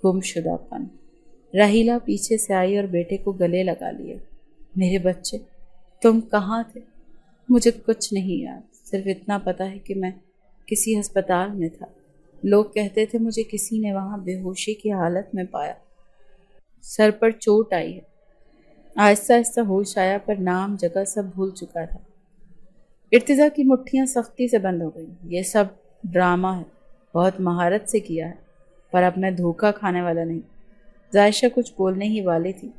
گم شدہ پن۔ راحیلہ پیچھے سے آئی اور بیٹے کو گلے لگا لیا۔ میرے بچے، تم کہاں تھے؟ مجھے کچھ نہیں یاد، صرف اتنا پتا ہے کہ میں کسی ہسپتال میں تھا۔ لوگ کہتے تھے مجھے کسی نے وہاں بے ہوشی کی حالت میں پایا، سر پر چوٹ آئی ہے۔ آہستہ آہستہ ہوش آیا پر نام جگہ سب بھول چکا تھا۔ ارتضیٰ کی مٹھیاں سختی سے بند ہو گئیں۔ یہ سب ڈرامہ ہے، بہت مہارت سے کیا ہے، پر اب میں دھوکہ کھانے والا نہیں۔ ذائشہ کچھ بولنے ہی والی تھی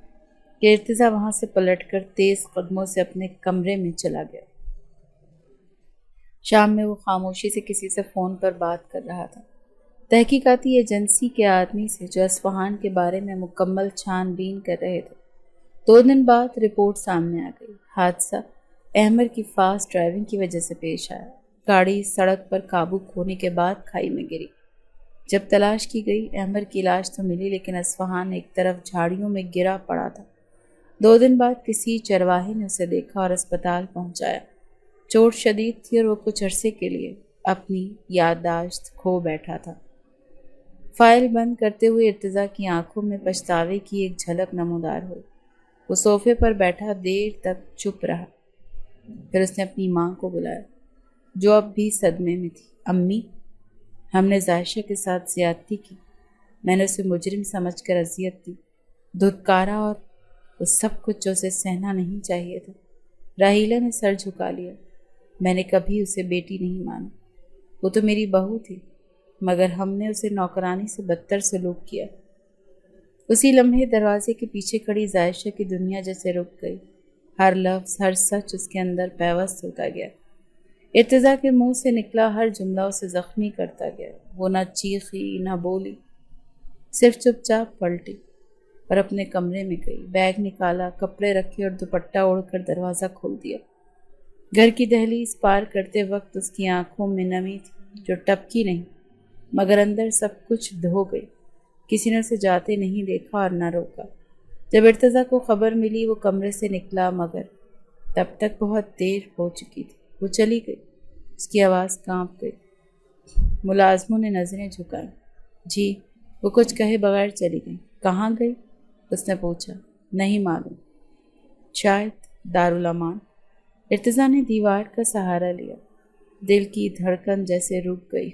کہ ارتضیٰ وہاں سے پلٹ کر تیز قدموں سے اپنے کمرے میں چلا گیا۔ شام میں وہ خاموشی سے کسی سے فون پر بات کر رہا تھا، تحقیقاتی ایجنسی کے آدمی سے جو اصفہان کے بارے میں مکمل چھان بین کر رہے تھے۔ 2 دن بعد رپورٹ سامنے آ گئی۔ حادثہ احمد کی فاسٹ ڈرائیونگ کی وجہ سے پیش آیا۔ گاڑی سڑک پر قابو کھونے کے بعد کھائی میں گری۔ جب تلاش کی گئی، احمد کی لاش تو ملی، لیکن اصفہان ایک طرف جھاڑیوں میں گرا پڑا تھا۔ 2 دن بعد کسی چرواہے نے اسے دیکھا اور اسپتال پہنچایا۔ چوٹ شدید تھی اور وہ کچھ عرصے کے لیے اپنی یادداشت کھو بیٹھا تھا۔ فائل بند کرتے ہوئے ارتضیٰ کی آنکھوں میں پچھتاوے کی ایک جھلک نمودار ہوئی۔ وہ صوفے پر بیٹھا دیر تک چپ رہا، پھر اس نے اپنی ماں کو بلایا جو اب بھی صدمے میں تھی۔ امی، ہم نے ذائشہ کے ساتھ زیادتی کی، میں نے اسے مجرم سمجھ کر اذیت دی، دھتکارا، اور وہ سب کچھ جو اسے سہنا نہیں چاہیے تھا۔ راحیلہ نے سر جھکا لیا۔ میں نے کبھی اسے بیٹی نہیں مانا، وہ تو میری بہو تھی، مگر ہم نے اسے نوکرانی سے بدتر سلوک کیا۔ اسی لمحے دروازے کے پیچھے کھڑی ذائشہ کی دنیا جیسے رک گئی۔ ہر لفظ، ہر سچ اس کے اندر پیوست ہوتا گیا۔ ارتضیٰ کے منہ سے نکلا ہر جملہ اسے زخمی کرتا گیا۔ وہ نہ چیخی نہ بولی، صرف چپ چاپ پلٹی اور اپنے کمرے میں گئی۔ بیگ نکالا، کپڑے رکھے اور دوپٹہ اوڑھ کر دروازہ کھول دیا۔ گھر کی دہلیز پار کرتے وقت اس کی آنکھوں میں نمی تھی جو ٹپکی نہیں، مگر اندر سب کچھ دھو گئی۔ کسی نے اسے جاتے نہیں دیکھا اور نہ روکا۔ جب ارتضیٰ کو خبر ملی وہ کمرے سے نکلا، مگر تب تک بہت دیر ہو چکی تھی۔ وہ چلی گئی، اس کی آواز کانپ گئی۔ ملازموں نے نظریں جھکائیں۔ جی، وہ کچھ کہے بغیر چلی گئی۔ کہاں گئی؟ اس نے پوچھا۔ نہیں معلوم، شاید دارالامان۔ ارتضیٰ نے دیوار کا سہارا لیا۔ دل کی دھڑکن جیسے رک گئی۔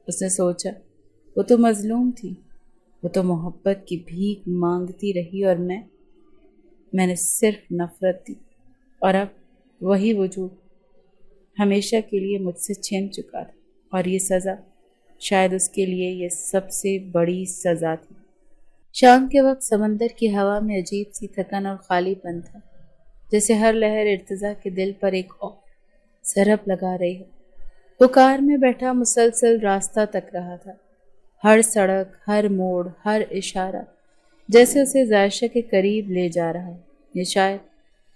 اس نے سوچا، وہ تو مظلوم تھی، وہ تو محبت کی بھیک مانگتی رہی، اور میں نے صرف نفرت دی، اور اب وہی وجود ہمیشہ کے لیے مجھ سے چھن چکا تھا، اور یہ سزا شاید اس کے لیے یہ سب سے بڑی سزا تھی۔ شام کے وقت سمندر کی ہوا میں عجیب سی تھکن اور خالی پن تھا، جیسے ہر لہر ارتضیٰ کے دل پر ایک اور ضرب لگا رہی ہو۔ وہ کار میں بیٹھا مسلسل راستہ تک رہا تھا، ہر سڑک، ہر موڑ، ہر اشارہ جیسے اسے عائشہ کے قریب لے جا رہا ہے، یہ شاید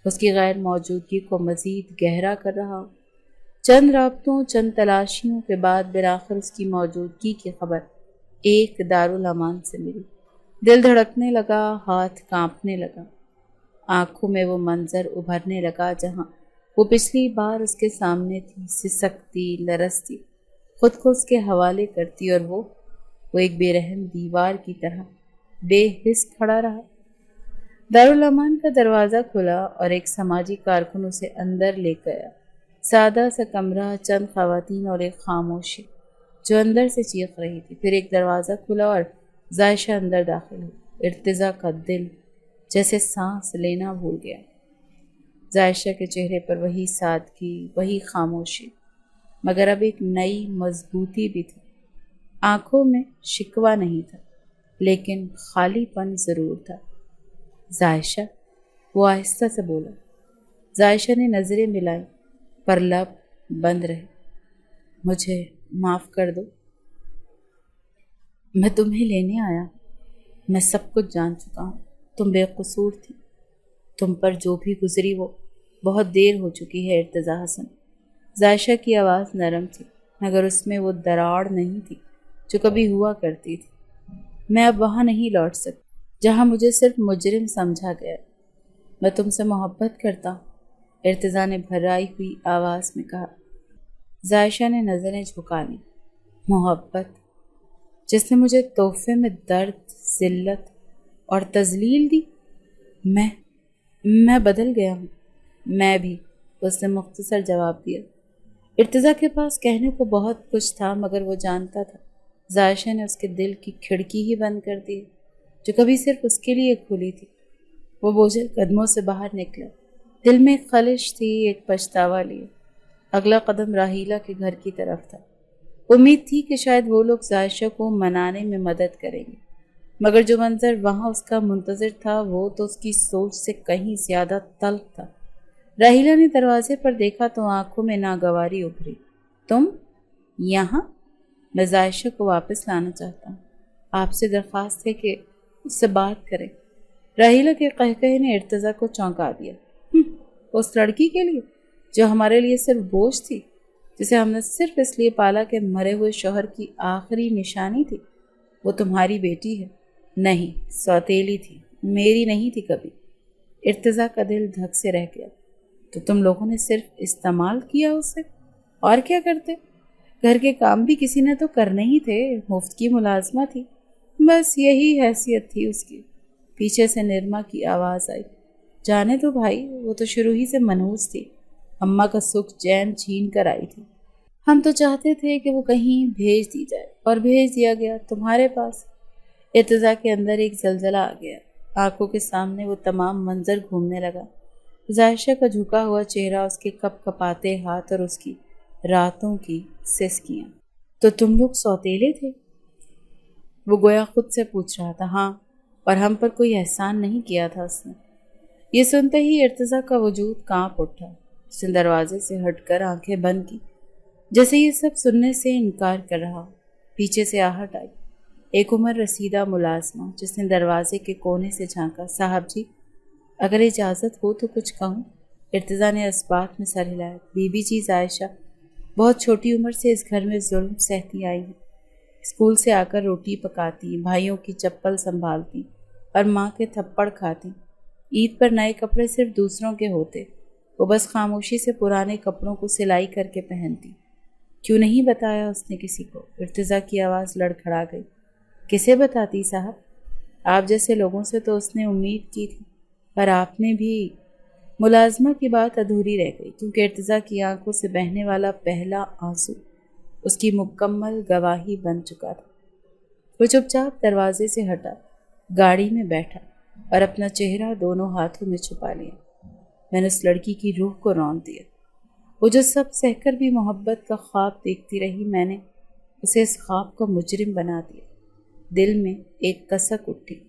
اس کی غیر موجودگی کو مزید گہرا کر رہا ہو۔ چند رابطوں، چند تلاشیوں کے بعد بالآخر اس کی موجودگی کی خبر ایک دارالامان سے ملی۔ دل دھڑکنے لگا، ہاتھ کانپنے لگا، آنکھوں میں وہ منظر ابھرنے لگا جہاں وہ پچھلی بار اس کے سامنے تھی، سسکتی، لرزتی، خود کو اس کے حوالے کرتی، اور وہ ایک بے رحم دیوار کی طرح بے حس کھڑا رہا۔ دارالامان کا دروازہ کھلا اور ایک سماجی کارکن اسے اندر لے گیا۔ سادہ سا کمرہ، چند خواتین اور ایک خاموشی جو اندر سے چیخ رہی تھی۔ پھر ایک دروازہ کھلا اور عائشہ اندر داخل ہوئی۔ ارتضیٰ کا دل جیسے سانس لینا بھول گیا۔ عائشہ کے چہرے پر وہی سادگی، وہی خاموشی، مگر اب ایک نئی مضبوطی بھی تھی۔ آنکھوں میں شکوہ نہیں تھا، لیکن خالی پن ضرور تھا۔ عائشہ، وہ آہستہ سے بولا۔ عائشہ نے نظریں ملائیں پر لب بند رہے۔ مجھے معاف کر دو، میں تمہیں لینے آیا۔ میں سب کچھ جان چکا ہوں، تم بے قصور تھی، تم پر جو بھی گزری وہ بہت دیر ہو چکی ہے ارتضیٰ حسن۔ عائشہ کی آواز نرم تھی، مگر اس میں وہ دراڑ نہیں تھی جو کبھی ہوا کرتی تھی۔ میں اب وہاں نہیں لوٹ سکتی جہاں مجھے صرف مجرم سمجھا گیا۔ میں تم سے محبت کرتا ہوں، ارتضیٰ نے بھرائی ہوئی آواز میں کہا۔ عائشہ نے نظریں جھکا لیں۔ محبت جس نے مجھے تحفے میں درد، ذلت اور تذلیل دی؟ میں بدل گیا ہوں۔ میں بھی، اس نے مختصر جواب دیا۔ ارتضیٰ کے پاس کہنے کو بہت کچھ تھا، مگر وہ جانتا تھا عائشہ نے اس کے دل کی کھڑکی ہی بند کر دی جو کبھی صرف اس کے لیے کھلی تھی۔ وہ بوجھل قدموں سے باہر نکلا، دل میں ایک خلش تھی، ایک پچھتاوا لیے۔ اگلا قدم راحیلہ کے گھر کی طرف تھا۔ امید تھی کہ شاید وہ لوگ عائشہ کو منانے میں مدد کریں گے، مگر جو منظر وہاں اس کا منتظر تھا وہ تو اس کی سوچ سے کہیں زیادہ تلخ تھا۔ راحیلہ نے دروازے پر دیکھا تو آنکھوں میں ناگواری ابھری۔ تم یہاں؟ میں عائشہ کو واپس لانا چاہتا ہوں، آپ سے درخواست ہے کہ اس سے بات کریں۔ راحیلہ کے قہقہے نے ارتضیٰ کو چونکا دیا۔ اس لڑکی کے لیے جو ہمارے لیے صرف بوجھ تھی، جسے ہم نے صرف اس لیے پالا کہ مرے ہوئے شوہر کی آخری نشانی تھی؟ وہ تمہاری بیٹی ہے؟ نہیں، سوتیلی تھی، میری نہیں تھی کبھی۔ ارتضیٰ کا دل دھک سے رہ گیا۔ تو تم لوگوں نے صرف استعمال کیا اسے؟ اور کیا کرتے؟ گھر کے کام بھی کسی نے تو کرنے ہی تھے، مفت کی ملازمہ تھی، بس یہی حیثیت تھی اس کی۔ پیچھے سے نرما کی آواز آئی۔ جانے تو بھائی، وہ تو شروع ہی سے منحوس تھی، اماں کا سکھ چین چھین کر آئی تھی۔ ہم تو چاہتے تھے کہ وہ کہیں بھیج دی جائے، اور بھیج دیا گیا تمہارے پاس۔ ارتضیٰ کے اندر ایک زلزلہ آ گیا، آنکھوں کے سامنے وہ تمام منظر گھومنے لگا۔ عائشہ کا جھکا ہوا چہرہ، اس کے کپ کپاتے ہاتھ اور اس کی راتوں کی سسکیاں۔ تو تم لوگ سوتیلے تھے؟ وہ گویا خود سے پوچھ رہا تھا۔ ہاں، اور ہم پر کوئی احسان نہیں کیا تھا اس نے۔ یہ سنتے ہی ارتضیٰ کا وجود کانپ اٹھا۔ اس نے دروازے سے ہٹ کر آنکھیں بند کی، جیسے یہ سب سننے سے انکار کر رہا ہو۔ پیچھے سے آہٹ آئی، ایک عمر رسیدہ ملازمہ جس نے دروازے کے کونے سے جھانکا۔ صاحب جی، اگر اجازت ہو تو کچھ کہوں؟ ارتضیٰ نے اس بات میں سر ہلایا۔ بی بی جی عائشہ بہت چھوٹی عمر سے اس گھر میں ظلم سہتی آئی ہیں۔ اسکول سے آ کر روٹی پکاتی، بھائیوں کی چپل سنبھالتی اور ماں کے تھپڑ کھاتی۔ عید پر نئے کپڑے صرف دوسروں کے ہوتے، وہ بس خاموشی سے پرانے کپڑوں کو سلائی کر کے پہنتی۔ کیوں نہیں بتایا اس نے کسی کو؟ ارتضیٰ کی آواز لڑکھڑا گئی۔ کسے بتاتی صاحب؟ آپ جیسے لوگوں سے تو اس نے امید کی تھی، پر آپ نے بھی۔ ملازمہ کی بات ادھوری رہ گئی، کیونکہ ارتضیٰ کی آنکھوں سے بہنے والا پہلا آنسو اس کی مکمل گواہی بن چکا تھا۔ وہ چپ چاپ دروازے سے ہٹا، گاڑی میں بیٹھا اور اپنا چہرہ دونوں ہاتھوں میں چھپا لیا۔ میں نے اس لڑکی کی روح کو روند دیا۔ وہ جو سب سہ کر بھی محبت کا خواب دیکھتی رہی، میں نے اسے اس خواب کا مجرم بنا دیا۔ دل میں ایک کسک اٹھی۔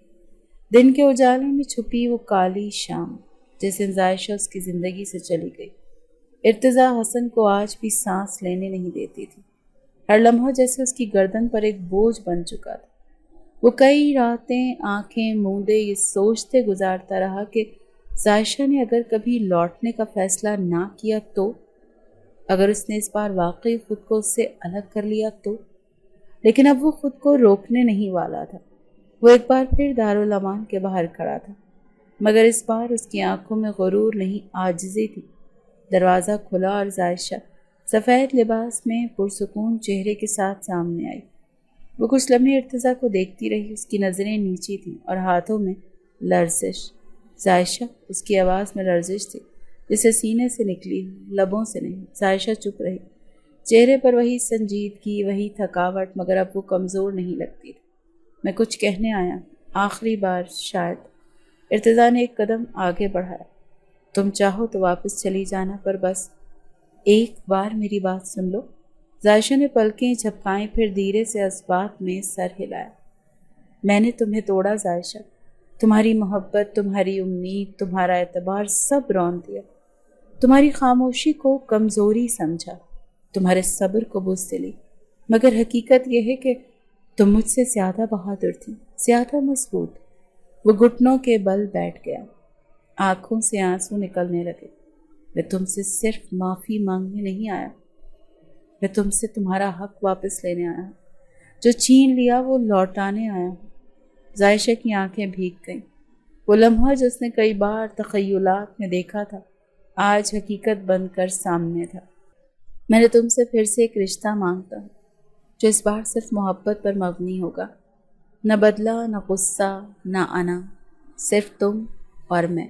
دن کے اجالے میں چھپی وہ کالی شام، جس دن عائشہ اس کی زندگی سے چلی گئی، ارتضیٰ حسن کو آج بھی سانس لینے نہیں دیتی تھی۔ ہر لمحہ جیسے اس کی گردن پر ایک بوجھ بن چکا تھا۔ وہ کئی راتیں آنکھیں موندے یہ سوچتے گزارتا رہا کہ عائشہ نے اگر کبھی لوٹنے کا فیصلہ نہ کیا تو، اگر اس نے اس بار واقعی خود کو اس سے الگ کر لیا تو۔ لیکن اب وہ خود کو روکنے نہیں والا تھا۔ وہ ایک بار پھر دارالامان کے باہر کھڑا تھا، مگر اس بار اس کی آنکھوں میں غرور نہیں عاجزی تھی۔ دروازہ کھلا اور عائشہ سفید لباس میں پرسکون چہرے کے ساتھ سامنے آئی۔ وہ کچھ لمحے ارتضیٰ کو دیکھتی رہی، اس کی نظریں نیچی تھیں اور ہاتھوں میں لرزش۔ عائشہ، اس کی آواز میں لرزش تھی جسے سینے سے نکلی، لبوں سے نہیں۔ عائشہ چپ رہی، چہرے پر وہی سنجیدگی، وہی تھکاوٹ، مگر اب وہ کمزور نہیں لگتی تھی۔ میں کچھ کہنے آیا، آخری بار شاید۔ ارتضیٰ نے ایک قدم آگے بڑھایا۔ تم چاہو تو واپس چلی جانا، پر بس ایک بار میری بات سن لو۔ عائشہ نے پلکیں جھپکائیں، پھر دھیرے سے اسبات میں سر ہلایا۔ میں نے تمہیں توڑا عائشہ، تمہاری محبت، تمہاری امید، تمہارا اعتبار سب رون دیا۔ تمہاری خاموشی کو کمزوری سمجھا، تمہارے صبر کو بزدلی، مگر حقیقت یہ ہے کہ تم مجھ سے زیادہ بہادر تھی، زیادہ مضبوط۔ وہ گھٹنوں کے بل بیٹھ گیا، آنکھوں سے آنسو نکلنے لگے۔ میں تم سے صرف معافی مانگنے نہیں آیا، میں تم سے تمہارا حق واپس لینے آیا، جو چھین لیا وہ لوٹانے آیا ہوں۔ عائشہ کی آنکھیں بھیگ گئیں۔ وہ لمحہ جو اس نے کئی بار تخیلات میں دیکھا تھا، آج حقیقت بن کر سامنے تھا۔ میں نے تم سے پھر سے ایک رشتہ مانگتا ہوں، جو اس بار صرف محبت پر مبنی ہوگا، نہ بدلہ، نہ غصہ، نہ انا، صرف تم اور میں۔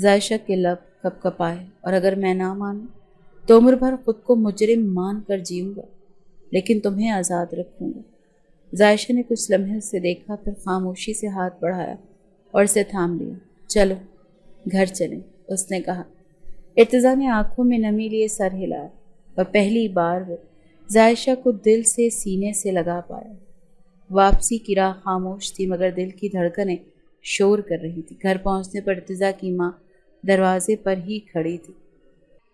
عائشہ کے لب کپ کپائے، اور اگر میں نہ مانوں تو عمر بھر خود کو مجرم مان کر جیوں گا، لیکن تمہیں آزاد رکھوں گا۔ عائشہ نے کچھ لمحے اسے دیکھا، پھر خاموشی سے ہاتھ بڑھایا اور اسے تھام لیا۔ چلو گھر چلیں، اس نے کہا۔ ارتضیٰ نے آنکھوں میں نمی لیے سر ہلایا، اور پہلی بار وہ عائشہ کو دل سے سینے سے لگا پایا۔ واپسی کی راہ خاموش تھی، مگر دل کی دھڑکنیں شور کر رہی تھی۔ گھر پہنچنے پر ارتضیٰ کی ماں دروازے پر ہی کھڑی تھی،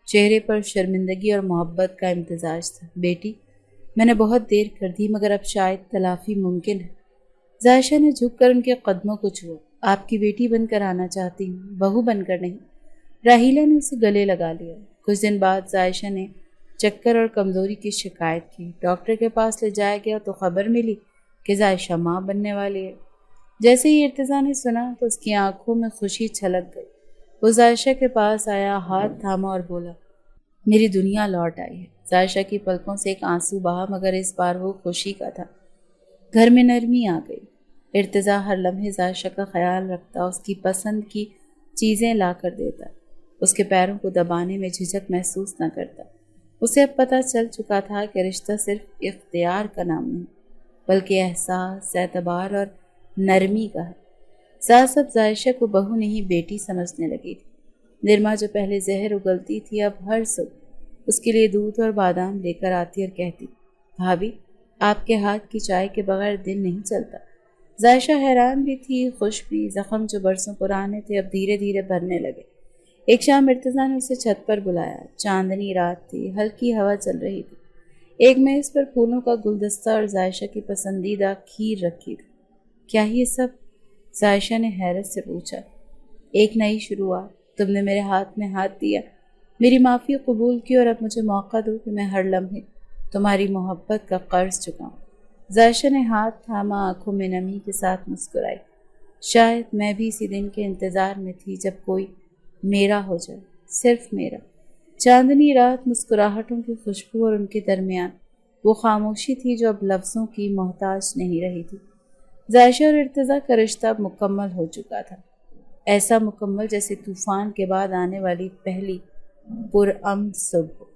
چہرے پر شرمندگی اور محبت کا امتزاج تھا۔ بیٹی، میں نے بہت دیر کر دی، مگر اب شاید تلافی ممکن ہے۔ عائشہ نے جھک کر ان کے قدموں کو چھوا۔ آپ کی بیٹی بن کر آنا چاہتی ہوں، بہو بن کر نہیں۔ راحیلہ نے اسے گلے لگا لیا۔ کچھ دن بعد عائشہ نے چکر اور کمزوری کی شکایت کی۔ ڈاکٹر کے پاس لے جایا گیا تو خبر ملی کہ عائشہ ماں بننے والی ہے۔ جیسے ہی ارتضیٰ نے سنا تو اس کی آنکھوں میں خوشی چھلک گئی۔ وہ عائشہ کے پاس آیا، ہاتھ تھاما اور بولا، میری دنیا لوٹ آئی ہے۔ عائشہ کی پلکوں سے ایک آنسو بہا، مگر اس بار وہ خوشی کا تھا۔ گھر میں نرمی آ گئی۔ ارتضیٰ ہر لمحے عائشہ کا خیال رکھتا، اس کی پسند کی چیزیں لا کر دیتا، اس کے پیروں کو دبانے میں جھجک محسوس نہ کرتا۔ اسے اب پتہ چل چکا تھا کہ رشتہ صرف اختیار کا نام نہیں، بلکہ احساس، اعتبار اور نرمی کا ہے۔ ساتھ ساتھ عائشہ کو بہو نہیں بیٹی سمجھنے لگی تھی۔ نرما جو پہلے زہر اگلتی تھی، اب ہر صبح اس کے لیے دودھ اور بادام لے کر آتی اور کہتی، بھابھی آپ کے ہاتھ کی چائے کے بغیر دن نہیں چلتا۔ عائشہ حیران بھی تھی، خوش بھی۔ زخم جو برسوں پرانے تھے اب دھیرے دھیرے بھرنے لگے۔ ایک شام ارتضیٰ نے اسے چھت پر بلایا۔ چاندنی رات تھی، ہلکی ہوا چل رہی تھی۔ ایک میز پر پھولوں کا گلدستہ اور عائشہ کی پسندیدہ کھیر رکھی تھی۔ کیا یہ سب؟ عائشہ نے حیرت سے پوچھا۔ ایک نئی شروعات، تم نے میرے ہاتھ میں ہاتھ دیا، میری معافی قبول کی، اور اب مجھے موقع دو کہ میں ہر لمحے تمہاری محبت کا قرض چکاؤں۔ عائشہ نے ہاتھ تھاما، آنکھوں میں نمی کے ساتھ مسکرائی۔ شاید میں بھی اسی دن کے انتظار میں تھی جب کوئی میرا ہو جائے، صرف میرا۔ چاندنی رات، مسکراہٹوں کی خوشبو اور ان کے درمیان وہ خاموشی تھی جو اب لفظوں کی محتاج نہیں رہی تھی۔ عائشہ اور ارتضیٰ کا رشتہ اب مکمل ہو چکا تھا، ایسا مکمل جیسے طوفان کے بعد آنے والی پہلی پرامن صبح۔